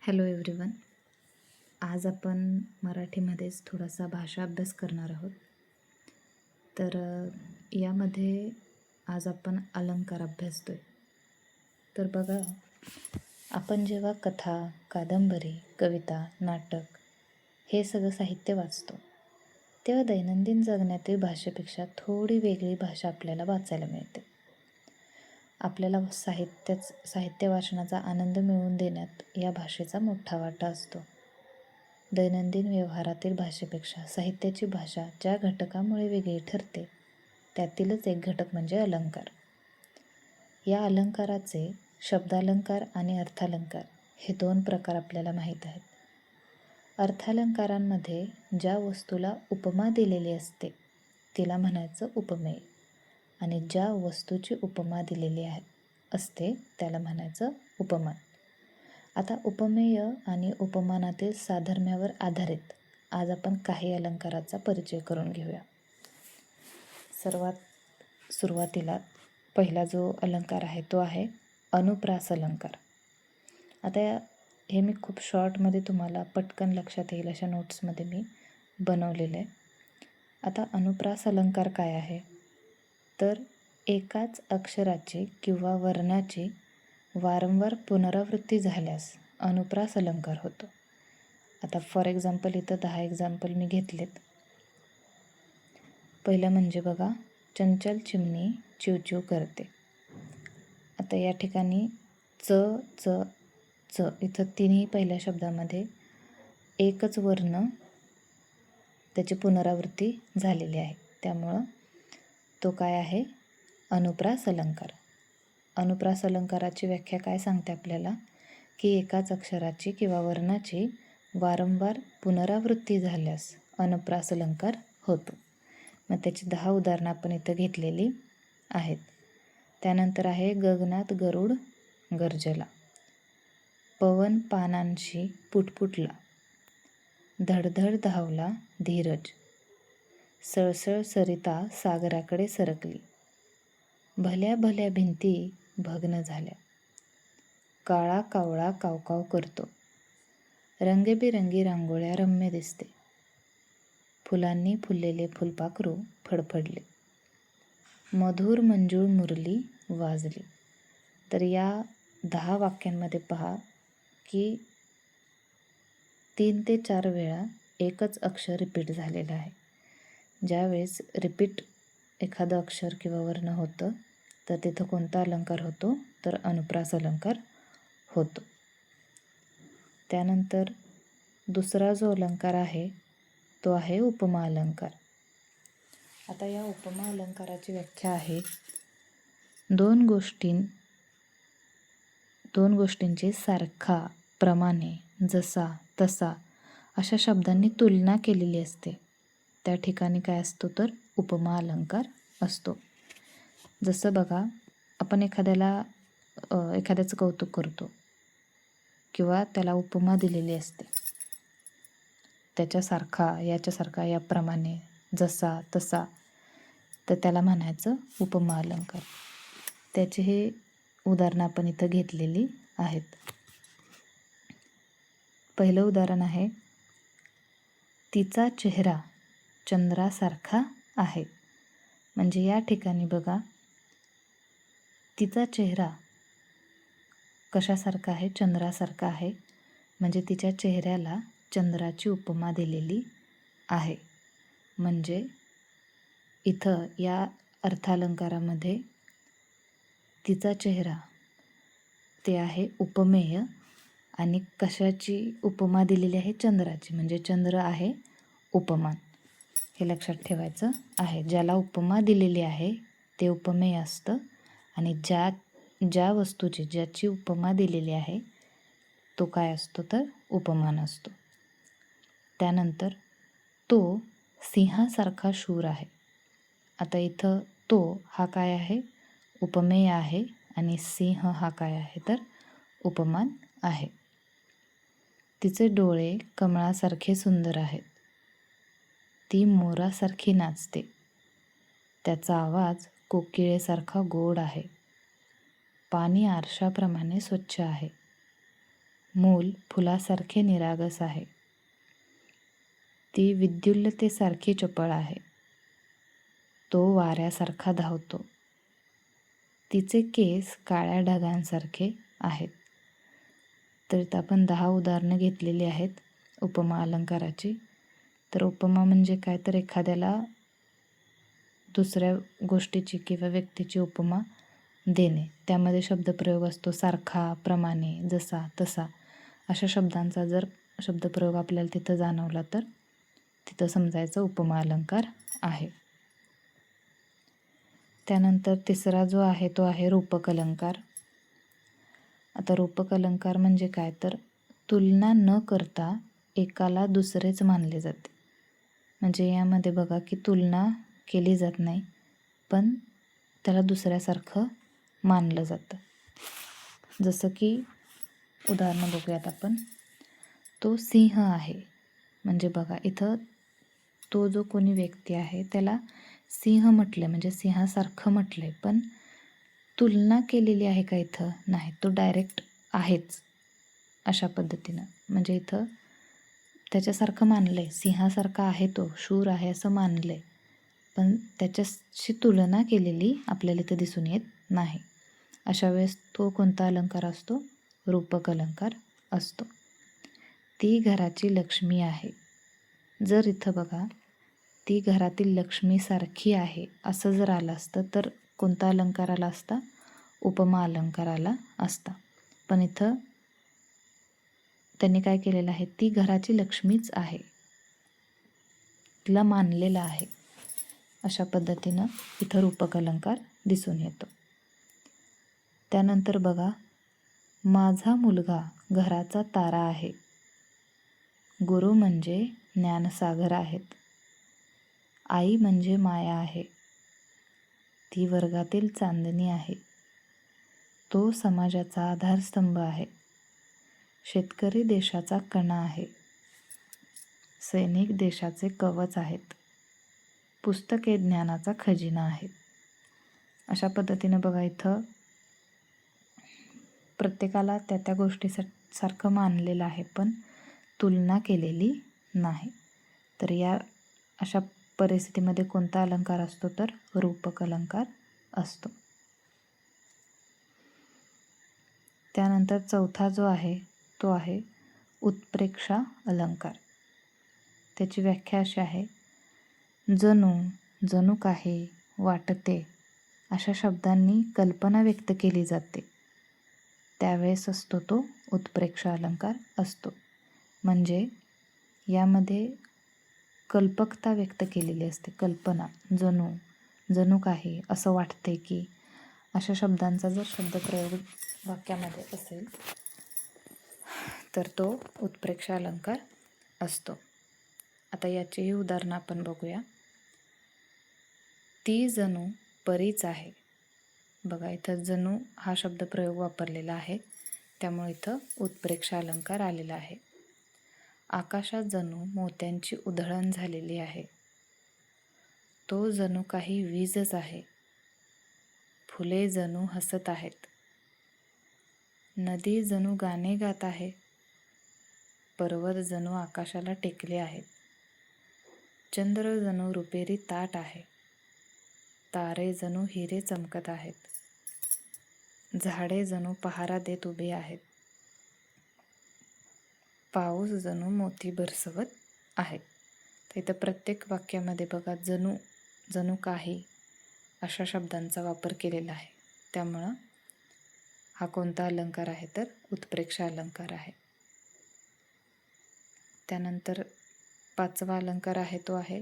Hello everyone. आज आपण मराठीमध्येच थोडासा भाषा अभ्यास करणार आहोत. तर यामध्ये आज आपण अलंकार अभ्यासतोय. तर बघा, आपण जेव्हा कथा, कादंबरी, कविता, नाटक हे सगळं साहित्य वाचतो, तेव्हा दैनंदिन जगण्यातील भाषेपेक्षा थोडी वेगळी भाषा आपल्याला वाचायला मिळते. आपल्याला साहित्य वाचनाचा आनंद मिळवून देण्यात या भाषेचा मोठा वाटा असतो. दैनंदिन व्यवहारातील भाषेपेक्षा साहित्याची भाषा ज्या घटकामुळे वेगळी ठरते, त्यातीलच एक घटक म्हणजे अलंकार. या अलंकाराचे शब्दालंकार आणि अर्थालंकार हे दोन प्रकार आपल्याला माहीत आहेत. अर्थालंकारांमध्ये ज्या वस्तूला उपमा दिलेली असते तिला म्हणायचं उपमेय, आणि ज्या वस्तूची उपमा दिलेली असते त्याला म्हणायचं उपमान. आता उपमेय आणि उपमानातील साधर्म्यावर आधारित आज आपण काही अलंकाराचा परिचय करून घेऊया. सुरुवातीला पहिला जो अलंकार आहे तो आहे अनुप्रास अलंकार. आता हे मी खूप शॉर्टमध्ये तुम्हाला पटकन लक्षात येईल अशा नोट्समध्ये मी बनवलेलं आहे. आता अनुप्रास अलंकार काय आहे, तर एकाच अक्षराची किंवा वर्णाची वारंवार पुनरावृत्ती झाल्यास अनुप्रास अलंकार होतो. आता फॉर एक्झाम्पल इथं 10 एक्झाम्पल मी घेतलेत. पहिलं म्हणजे बघा, चंचल चिमणी चिवचिव करते. आता या ठिकाणी च च च इथं तिन्ही पहिल्या शब्दामध्ये एकच वर्ण त्याची पुनरावृत्ती झालेली आहे, त्यामुळं तो काय आहे, अनुप्रास अलंकार. अनुप्रास अलंकाराची व्याख्या काय सांगते आपल्याला, की एकाच अक्षराची किंवा वर्णाची वारंवार पुनरावृत्ती झाल्यास अनुप्रास अलंकार होतो. मग त्याची 10 उदाहरणं आपण इथं घेतलेली आहेत. त्यानंतर आहे गगनात गरुड गर्जला, पवन पानांशी पुटपुटला, धडधड धावला धीरज, सळसळ सरिता सागराकडे सरकली, भल्या भल्या भिंती भग्न झाल्या, काळा कावळा कावकाव करतो, रंगीबेरंगी रांगोळ्या रम्य दिसते, फुलांनी फुललेले फुलपाखरू फडफडले, मधुर मंजूळ मुरली वाजली. तर या 10 वाक्यांमध्ये पहा की 3 ते 4 वेळा एकच अक्षर रिपीट झालेलं आहे. ज्यावेळेस रिपीट एखादं अक्षर किंवा वर्ण होतं तर तिथं कोणता अलंकार होतो, तर अनुप्रास अलंकार होतो. त्यानंतर दुसरा जो अलंकार आहे तो आहे उपमा अलंकार. आता या उपमा अलंकाराची व्याख्या आहे, दोन गोष्टींची सारखा, प्रमाणे, जसा, तसा अशा शब्दांनी तुलना केलेली असते, त्या ठिकाणी काय असतो, तर उपमा अलंकार असतो. जसं बघा, आपण एखाद्याचं कौतुक करतो किंवा त्याला उपमा दिलेली असते, त्याच्यासारखा, याच्यासारखा, याप्रमाणे, जसा, तसा, तर त्याला म्हणायचं उपमा अलंकार. त्याची हे उदाहरणं आपण इथं घेतलेली आहेत. पहिलं उदाहरण आहे, तिचा चेहरा चंद्रासारखा आहे. म्हणजे या ठिकाणी बघा, तिचा चेहरा कशासारखा आहे, चंद्रासारखा आहे. म्हणजे तिच्या चेहऱ्याला चंद्राची उपमा दिलेली आहे. म्हणजे इथं या अर्थालंकारामध्ये तिचा चेहरा ते आहे उपमेय, आणि कशाची उपमा दिलेली आहे, चंद्राची. म्हणजे चंद्र आहे उपमान. हे लक्षात ठेवायचं आहे. ज्याला उपमा दिलेली आहे ते उपमेय असतं, आणि ज्या वस्तूची, ज्याची उपमा दिलेली आहे तो काय असतो, तर उपमान असतो. त्यानंतर तो सिंहासारखा शूर आहे. आता इथं तो हा काय आहे, उपमेय आहे, आणि सिंह हा काय आहे, तर उपमान आहे. तिचे डोळे कमळासारखे सुंदर आहेत, ती मोरासारखी नाचते, त्याचा आवाज कोकिळेसारखा गोड आहे, पाणी आरशाप्रमाणे स्वच्छ आहे, मूल फुलासारखे निरागस आहे. ती विद्युल्लतेसारखी चपळ आहे. तो वाऱ्यासारखा धावतो. तिचे केस काळ्या ढगांसारखे आहेत. तर इथं आपण 10 उदाहरणं घेतलेली आहेत उपमा अलंकाराची. तर उपमा म्हणजे काय, तर एखाद्याला दुसऱ्या गोष्टीची किंवा व्यक्तीची उपमा देणे. त्यामध्ये शब्दप्रयोग असतो सारखा, प्रमाणे, जसा, तसा अशा शब्दांचा जर शब्दप्रयोग आपल्याला तिथं जाणवला तर तिथं समजायचं उपमा अलंकार आहे. त्यानंतर तिसरा जो आहे तो आहे रूपक अलंकार. आता रूपक अलंकार म्हणजे काय, तर तुलना न करता एकाला दुसरेच मानले जाते. म्हणजे यामध्ये बघा की तुलना केली जात नाही, पण त्याला दुसऱ्यासारखं मानलं जातं. जसं की उदाहरणं बघूयात आपण. तो सिंह आहे. म्हणजे बघा इथं तो जो कोणी व्यक्ती आहे त्याला सिंह म्हटलं, म्हणजे सिंहासारखं म्हटलंय, पण तुलना केलेली आहे का इथं? नाही, तो डायरेक्ट आहेच अशा पद्धतीनं. म्हणजे इथं त्याच्यासारखं मानलंय, सिंहासारखा आहे, तो शूर आहे असं मानलंय, पण त्याच्याशी तुलना केलेली आपल्याला इथं दिसून येत नाही. अशा वेळेस तो कोणता अलंकार असतो? रूपक अलंकार असतो. ती घराची लक्ष्मी आहे. जर इथं बघा ती घरातील लक्ष्मीसारखी आहे असं जर आलं असतं तर कोणता अलंकार आला असता? उपमा अलंकार आला असता. पण इथं त्यांनी काय केलेलं आहे, ती घराची लक्ष्मीच आहे, तिला मानलेलं आहे, अशा पद्धतीनं इथं रूपक अलंकार दिसून येतो. त्यानंतर बघा, माझा मुलगा घराचा तारा आहे. गुरु म्हणजे ज्ञानसागर आहेत. आई म्हणजे माया आहे. ती वर्गातील चांदणी आहे. तो समाजाचा आधारस्तंभ आहे. शेतकरी देशाचा कणा आहे. सैनिक देशाचे कवच आहेत. पुस्तके ज्ञानाचा खजिना आहे. अशा पद्धतीनं बघा इथं प्रत्येकाला त्या त्या गोष्टीसारखं मानलेलं आहे, पण तुलना केलेली नाही. तर या अशा परिस्थितीमध्ये कोणता अलंकार असतो? तर रूपक अलंकार असतो. त्यानंतर चौथा जो आहे तो आहे उत्प्रेक्षा अलंकार. त्याची व्याख्या अशी आहे, जणू, जणू काही, वाटते अशा शब्दांनी कल्पना व्यक्त केली जाते, त्यावेळेस असतो तो उत्प्रेक्षा अलंकार असतो. म्हणजे यामध्ये कल्पकता व्यक्त केलेली असते, कल्पना, जणू, जणू काही, असं वाटते की, अशा शब्दांचा जर शब्दप्रयोग वाक्यामध्ये असेल तर तो उत्प्रेक्षा अलंकार असतो. आता याचीही उदाहरणं आपण बघूया. ती जणू परीच आहे. बघा इथं जणू हा शब्दप्रयोग वापरलेला आहे, त्यामुळे इथं उत्प्रेक्षा अलंकार आलेला आहे. आकाशात जणू मोत्यांची उधळण झालेली आहे. तो जणू काही वीजच आहे. फुले जणू हसत आहेत. नदी जणू गाणे गात आहे. पर्वत जणू आकाशाला टेकले आहेत. चंद्र जणू रुपेरी ताट आहे. तारे जणू हिरे चमकत आहेत. झाडे जणू पहारा देत उभी आहेत. पाऊस जणू मोती बरसवत आहे. तर इथं प्रत्येक वाक्यामध्ये बघा जणू, जणू काही अशा शब्दांचा वापर केलेला आहे. त्यामुळं हा कोणता अलंकार आहे? तर उत्प्रेक्षा अलंकार आहे. त्यानंतर पाचवा अलंकार आहे तो आहे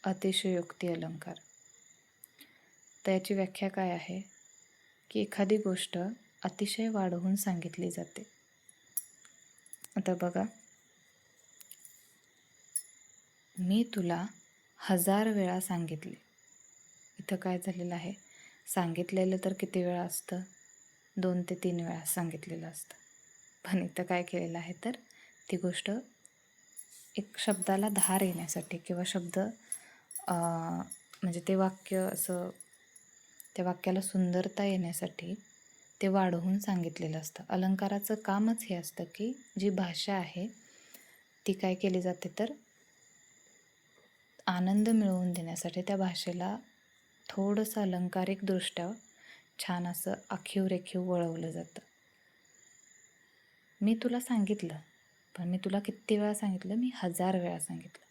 अतिशयोक्ती अलंकार. तर याची व्याख्या काय आहे की एखादी गोष्ट अतिशय वाढवून सांगितली जाते. आता बघा, मी तुला 1000 वेळा सांगितले. इथं काय झालेलं आहे, सांगितलेलं तर किती वेळा असतं? 2 ते 3 वेळा सांगितलेलं असतं. पण इथं काय केलेलं आहे, तर ती गोष्ट एक शब्दाला धार येण्यासाठी किंवा शब्द म्हणजे ते वाक्य असं त्या वाक्याला सुंदरता येण्यासाठी ते वाढवून सांगितलेलं असतं. अलंकाराचं कामच हे असतं की जी भाषा आहे ती काय केली जाते तर आनंद मिळवून देण्यासाठी त्या भाषेला थोडंसं अलंकारिकदृष्ट्या छान असं आखीव रेखीव वळवलं जातं. मी तुला सांगितलं, पण मी तुला किती वेळा सांगितलं? मी 1000 वेळा सांगितलं.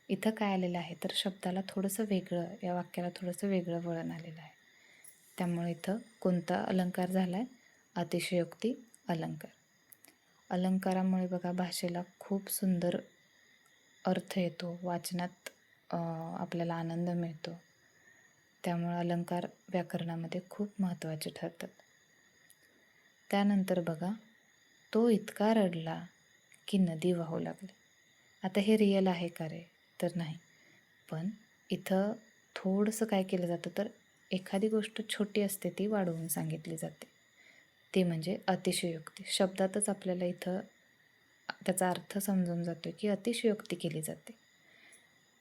इथं काय आलेलं आहे तर शब्दाला थोडंसं वेगळं, या वाक्याला थोडंसं वेगळं वळण आलेलं आहे. त्यामुळे इथं कोणता अलंकार झाला आहे? अतिशयोक्ती अलंकार. अलंकारामुळे बघा भाषेला खूप सुंदर अर्थ येतो, वाचनात आपल्याला आनंद मिळतो. त्यामुळे अलंकार व्याकरणामध्ये खूप महत्त्वाचे ठरतात. त्यानंतर बघा, तो इतका रडला की नदी वाहू लागली. आता हे रिअल आहे का रे? तर नाही. पण इथं थोडंसं काय केलं जातं तर एखादी गोष्ट छोटी असते ती वाढवून सांगितली जाते. ती म्हणजे अतिशयोक्ती. शब्दातच आपल्याला इथं त्याचा अर्थ समजून जातो की अतिशयोक्ती केली जाते.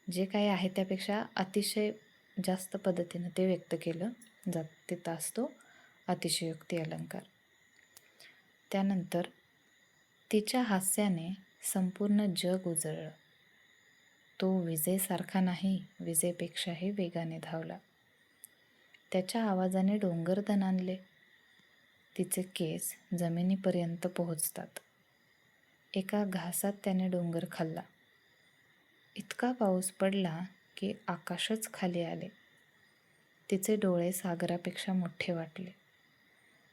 जे काही आहे त्यापेक्षा अतिशय जास्त पद्धतीनं ते व्यक्त केलं जातं. तिथं असतो अतिशयोक्ती अलंकार. त्यानंतर तिच्या हास्याने संपूर्ण जग उजळलं. तो विजेसारखा नाही, विजेपेक्षाही वेगाने धावला. त्याच्या आवाजाने डोंगर दणाणले. तिचे केस जमिनीपर्यंत पोहोचतात. एका घासात त्याने डोंगर खाल्ला. इतका पाऊस पडला की आकाशच खाली आले. तिचे डोळे सागरापेक्षा मोठे वाटले.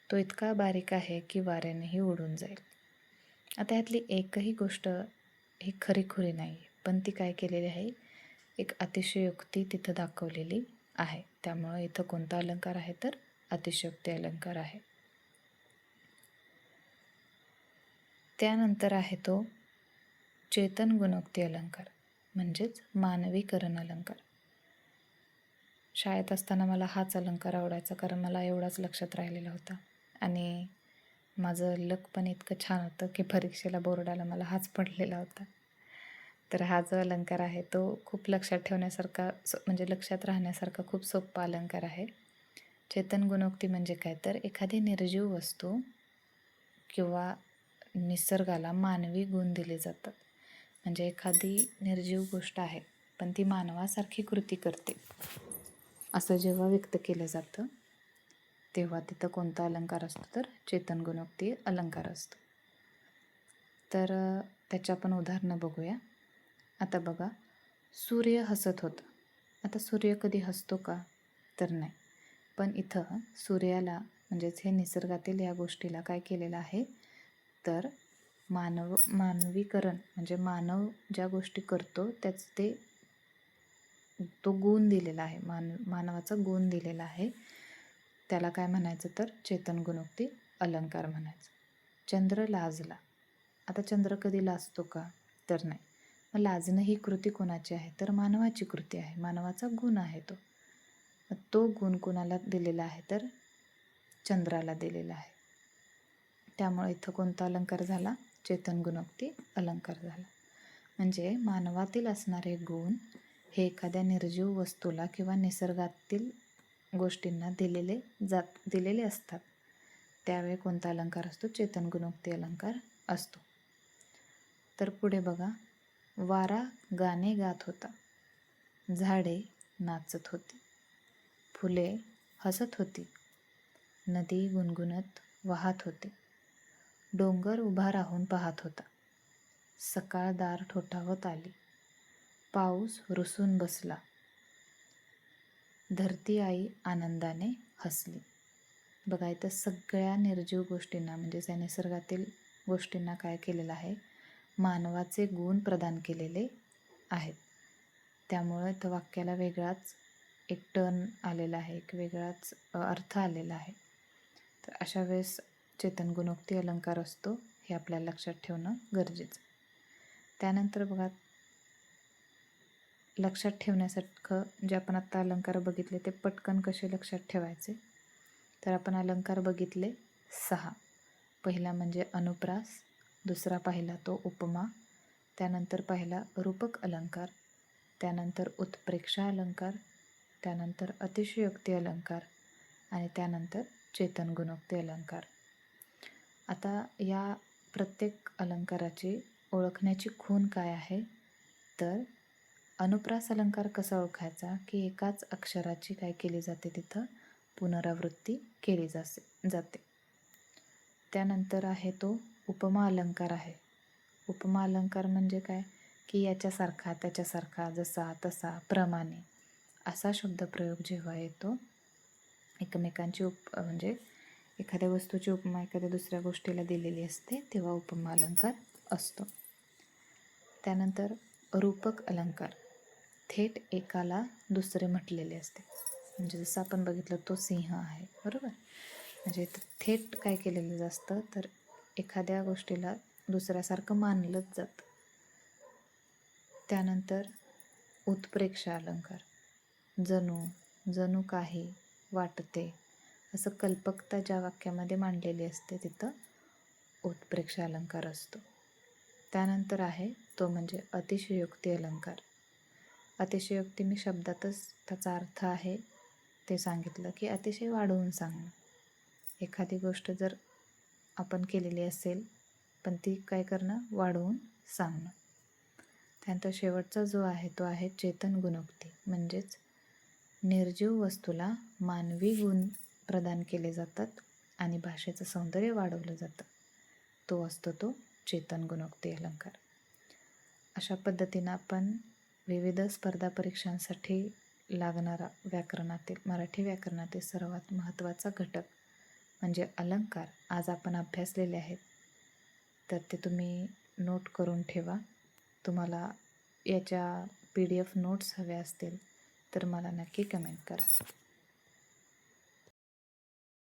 तो इतका बारीक आहे की वाऱ्यानेही उडून जाईल. आता यातली एकही गोष्ट ही खरीखुरी नाही, पण ती काय केलेली आहे, एक अतिशयोक्ती तिथं दाखवलेली आहे. त्यामुळं इथं कोणता अलंकार आहे तर अतिशयोक्ती अलंकार आहे. त्यानंतर आहे तो चेतन गुणोक्ती अलंकार, म्हणजेच मानवीकरण अलंकार. शाळेत असताना मला हाच अलंकार आवडायचा, कारण मला एवढाच लक्षात राहिलेला होता. आणि माझं लक पण इतकं छान होतं की परीक्षेला बोर्डाला मला हाच पडलेला होता. तर हा जो अलंकार आहे तो खूप लक्षात ठेवण्यासारखा, म्हणजे लक्षात राहण्यासारखा खूप सोपा अलंकार आहे. चेतन गुणोक्ती म्हणजे काय तर एखादी निर्जीव वस्तू किंवा निसर्गाला मानवी गुण दिले जातात. म्हणजे एखादी निर्जीव गोष्ट आहे पण ती मानवासारखी कृती करते असं जेव्हा व्यक्त केलं जातं तेव्हा तिथं कोणता अलंकार असतो तर चेतन गुणोक्ती अलंकार असतो. तर त्याची आपण उदाहरणं बघूया. आता बघा, सूर्य हसत होता. आता सूर्य कधी हसतो का? तर नाही. पण इथं सूर्याला, म्हणजेच हे निसर्गातील या गोष्टीला काय केलेलं आहे तर मानवीकरण, म्हणजे मानव ज्या गोष्टी करतो त्याच तो गुण दिलेला आहे, मानवाचा गुण दिलेला आहे. त्याला काय म्हणायचं तर चेतन गुणोक्ती अलंकार म्हणायचं. चंद्र लाजला. आता चंद्र कधी लाजतो का? तर नाही. मग लाजणं ही कृती कोणाची आहे तर मानवाची कृती आहे, मानवाचा गुण आहे तो. मग तो गुण कोणाला दिलेला आहे तर चंद्राला दिलेला आहे. त्यामुळे इथं कोणता अलंकार झाला? चेतन गुणोक्ती अलंकार झाला. म्हणजे मानवातील असणारे गुण हे एखाद्या निर्जीव वस्तूला किंवा निसर्गातील गोष्टींना दिलेले असतात. त्यावेळी कोणता अलंकार असतो? चेतन गुणोक्ती अलंकार असतो. तर पुढे बघा, वारा गाणे गात होता, झाडे नाचत होती, फुले हसत होती, नदी गुणगुणत वाहत होती, डोंगर उभा राहून पाहत होता, सकाळ दार ठोठावत आली, पाऊस रुसून बसला, धरती आई आनंदाने हसली. बघा, इथं सगळ्या निर्जीव गोष्टींना, म्हणजे त्या निसर्गातील गोष्टींना काय केलेलं आहे? मानवाचे गुण प्रदान केलेले आहेत. त्यामुळं इथं वाक्याला वेगळाच एक टर्न आलेला आहे, एक वेगळाच अर्थ आलेला आहे. तर अशा वेळेस चेतन गुणोक्ती अलंकार असतो, हे आपल्याला लक्षात ठेवणं गरजेचं. त्यानंतर बघा, लक्षात ठेवण्यासारखं जे आपण आत्ता अलंकार बघितले ते पटकन कसे लक्षात ठेवायचे, तर आपण अलंकार बघितले 6. पहिला म्हणजे अनुप्रास, दुसरा पाहिला तो उपमा, त्यानंतर पाहिला रूपक अलंकार, त्यानंतर उत्प्रेक्षा अलंकार, त्यानंतर अतिशयोक्ती अलंकार आणि त्यानंतर चेतन गुणोक्ती अलंकार. आता या प्रत्येक अलंकाराची ओळखण्याची खूण काय आहे, तर अनुप्रास अलंकार कसा ओळखायचा की एकाच अक्षराची काय केली जाते, तिथं पुनरावृत्ती केली जाते. त्यानंतर आहे तो उपमा अलंकार आहे. उपमा अलंकार म्हणजे काय की याच्यासारखा त्याच्यासारखा जसा तसा प्रमाणे असा शब्दप्रयोग जेव्हा येतो, एकमेकांची म्हणजे एखाद्या वस्तूची उपमा एखाद्या दुसऱ्या गोष्टीला दिलेली असते तेव्हा उपमा अलंकार असतो. त्यानंतर रूपक अलंकार, थेट एकाला दुसरे म्हटलेले असते. म्हणजे जसं आपण बघितलं तो सिंह आहे, बरोबर. म्हणजे थेट काय केलेलं असतं तर एखाद्या गोष्टीला दुसऱ्यासारखं मानलंच जातं. त्यानंतर उत्प्रेक्षा अलंकार, जणू काही वाटते असं कल्पकता ज्या वाक्यामध्ये मांडलेली असते तिथं उत्प्रेक्षा अलंकार असतो. त्यानंतर आहे तो म्हणजे अतिशयोक्ती अलंकार. अतिशयोक्ती मी शब्दातच त्याचा अर्थ आहे ते सांगितलं की अतिशय वाढवून सांगणं. एखादी गोष्ट जर आपण केलेली असेल पण ती काय करणं, वाढवून सांगणं. त्यानंतर शेवटचा जो आहे तो आहे चेतन गुणोक्ती, म्हणजेच निर्जीव वस्तूला मानवी गुण प्रदान केले जातात आणि भाषेचं सौंदर्य वाढवलं जातं, तो असतो तो चेतन गुणोक्ती अलंकार. अशा पद्धतीनं आपण विविध स्पर्धा परीक्षांसाठी लागणारा मराठी व्याकरणातील सर्वात महत्त्वाचा घटक म्हणजे अलंकार आज आपण अभ्यासलेले आहेत. तर ते तुम्ही नोट करून ठेवा. तुम्हाला याच्या PDF नोट्स हव्या असतील तर मला नक्की कमेंट करा.